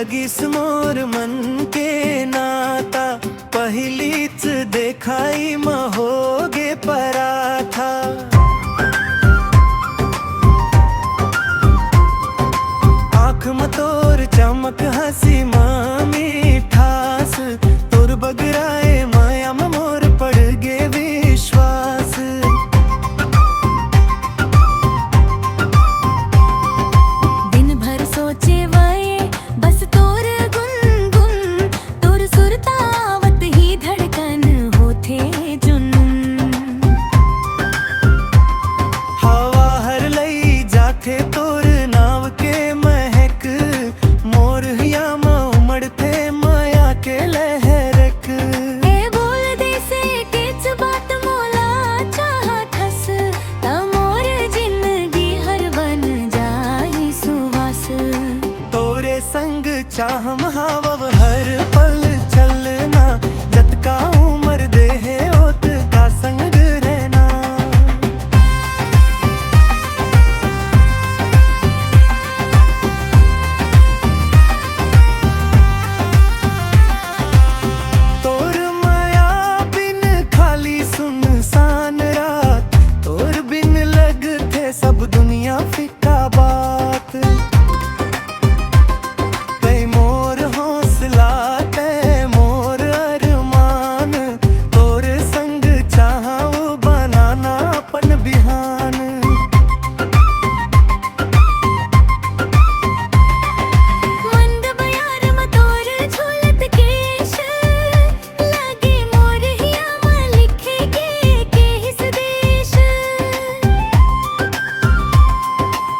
लगीस मोर मन के नाता, पहिलीच देखाई महोगे पराठा। आँख में तोर चमक हसी माँ मीठास, तोर बगराए माया में मोर पड़ गे विश्वास। दिन भर सोचे वाए बस तोर गुनगुन, तोर सुरतावत ही धड़कन होथे जुनून। हवा हर लई जाथे तोर नाव के महक, मोर हिया में उमड़थे माया के लहरक। ए बोल दे से किच बात मोला चाहत हस, ता मोर जिंदगी हर बन जाई सुवास। तोरे संग चाहम हावव हर पल चलना, जतका उम्र देहे ओत का संग रहना। तोर माया बिन खाली सुनसान रात, तोर बिन लगथे सब दुनिया फिका बात। तै मोर हौसला तै मोर अरमान, तोर संग चाहूं बनाना अपन बिहान। मंद बयार में तोर झूलत केश, लागे मोर हिया में लिखे के हिस देश।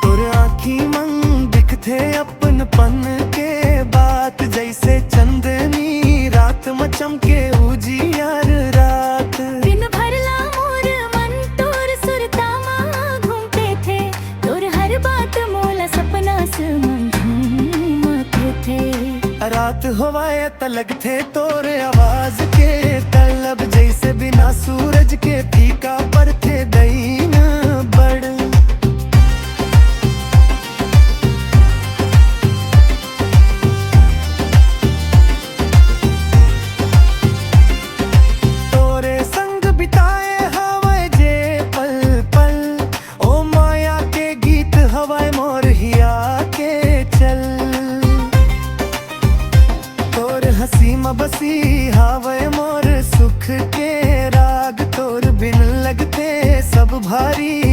तोर आँखी मन दिखथे अपनपन के बात, जैसे चंदनी रात में चमके उजियार रात। दिन भरला मोर मन तोर सुरता माँ घूमते थे, तोर हर बात मोला सपना से मन झूमते थे। रात होवाए त लगथे तोर आवाज के तलब, जैसे बिना सूरज के फीका पड़थे दैन बड़। तोरे संग बिताए हवाए जे पल पल, ओ माया के गीत हवाए मोर हिया के चल। तोर हंसी में बसी हवाए मोर सुख के राग, तोर बिन लगते सब भारी